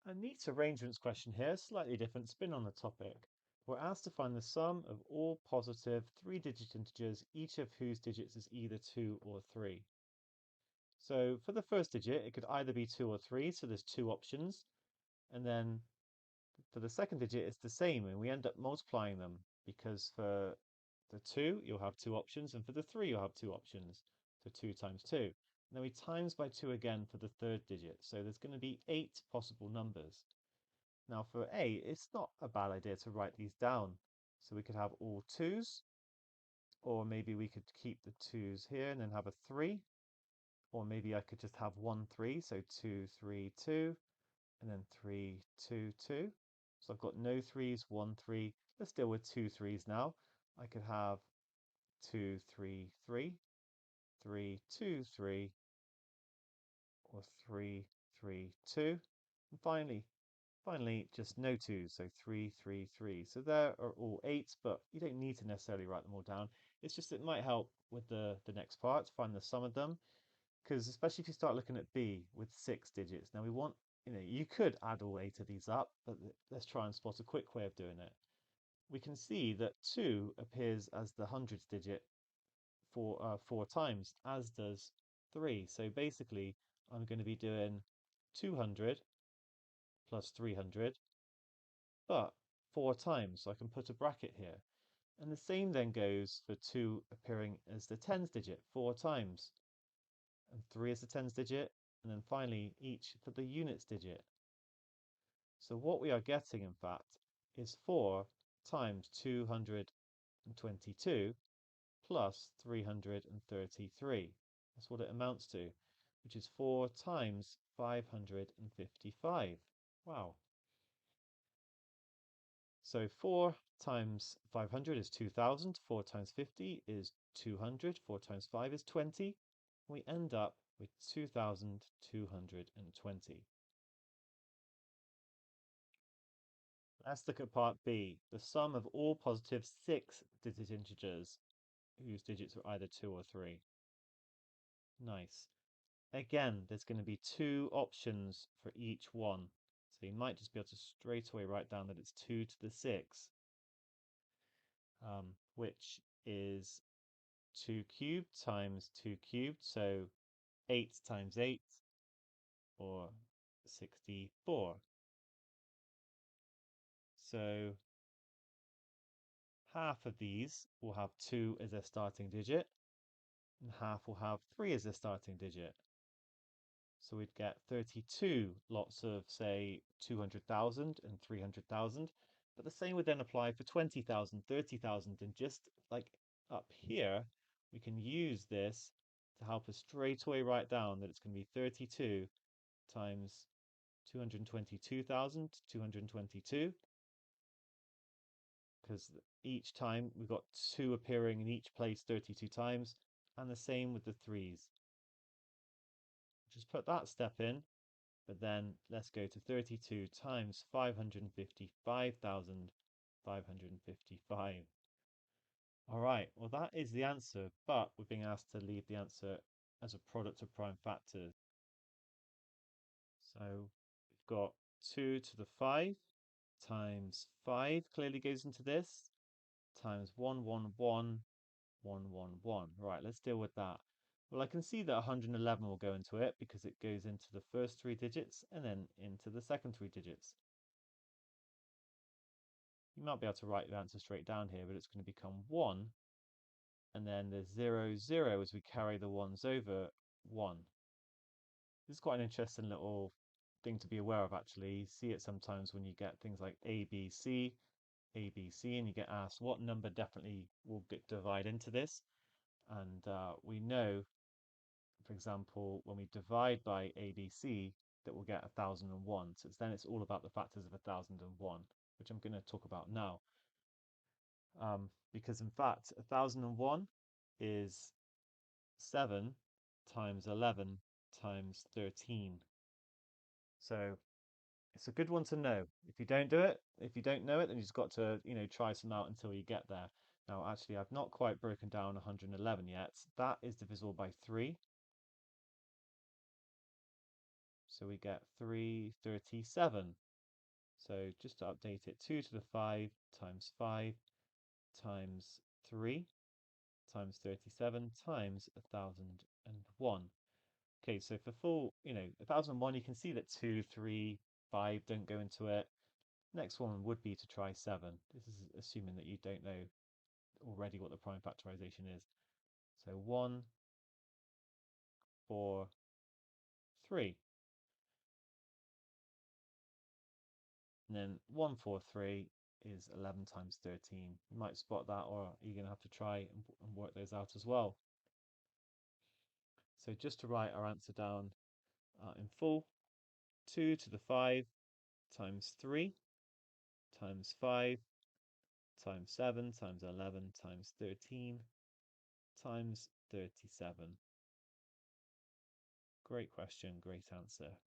A neat arrangements question here, slightly different spin on the topic. We're asked to find the sum of all positive three-digit integers, each of whose digits is either 2 or 3. So for the first digit, it could either be 2 or 3, so there's two options. And then for the second digit, it's the same, and we end up multiplying them, because for the 2, you'll have two options, and for the 3, you'll have two options. So 2 times 2. And then we times by 2 again for the third digit, so there's going to be 8 possible numbers. Now for A, it's not a bad idea to write these down. So we could have all 2's, or maybe we could keep the 2's here and then have a 3. Or maybe I could just have 1, 3, so 2, 3, 2, and then 3, 2, 2. So I've got no 3's, 1, 3. Let's deal with two 3's now. I could have 2, 3, 3, 3, 2, 3, or 3, 3, 2. And finally, just no 2's, so 3, 3, 3. So there are all 8's, but you don't need to necessarily write them all down. It's just it might help with the next part, find the sum of them, because especially if you start looking at B with 6 digits. Now we want, you could add all 8 of these up, but let's try and spot a quick way of doing it. We can see that 2 appears as the hundredths digit four times, as does 3. So basically, I'm going to be doing 200 plus 300, but 4 times, so I can put a bracket here. And the same then goes for 2 appearing as the tens digit 4 times, and 3 as the tens digit, and then finally each for the units digit. So what we are getting, in fact, is 4 times 222 plus 333. That's what it amounts to, which is 4 times 555. Wow. So 4 times 500 is 2000, 4 times 50 is 200, 4 times 5 is 20. We end up with 2220. Let's look at part B, the sum of all positive 6-digit integers whose digits are either 2 or 3. Nice. Again, there's going to be two options for each one. So you might just be able to straight away write down that it's 2 to the 6, which is 2 cubed times 2 cubed, so 8 times 8, or 64. So half of these will have 2 as their starting digit, and half will have 3 as their starting digit. So we'd get 32 lots of, say, 200,000 and 300,000. But the same would then apply for 20,000, 30,000, and just like up here, we can use this to help us straight away write down that it's going to be 32 times 222,000, 222, because each time we've got 2 appearing in each place 32 times, and the same with the 3's. Just put that step in. But then let's go to 32 times 555,555. All right, well, that is the answer, but we're being asked to leave the answer as a product of prime factors. So we've got 2 to the 5 times 5 clearly goes into this, times 111,111. Right, let's deal with that. Well, I can see that 111 will go into it because it goes into the first 3 digits and then into the second 3 digits. You might be able to write the answer straight down here, but it's going to become 1, and then there's 0, 0 as we carry the 1's over 1. This is quite an interesting little thing to be aware of, actually. You see it sometimes when you get things like ABC, ABC, and you get asked what number definitely will divide into this. And we know, for example, when we divide by ABC, that we'll get 1001. So it's all about the factors of 1001, which I'm going to talk about now. Because in fact, 1001 is 7 times 11 times 13. So it's a good one to know. If you don't know it, then you've just got to, try some out until you get there. Now, actually, I've not quite broken down 111 yet. That is divisible by 3. So we get 337. So just to update it, 2 to the 5 times 5 times 3 times 37 times 1001. Okay, so for full, 1001, you can see that 2, 3, 5 don't go into it. Next one would be to try 7. This is assuming that you don't know already what the prime factorization is. So 1, 4, 3. And then 143 is 11 times 13. You might spot that, or you're going to have to try and work those out as well. So just to write our answer down in full, 2 to the 5 times 3 times 5 times 7 times 11 times 13 times 37. Great question, great answer.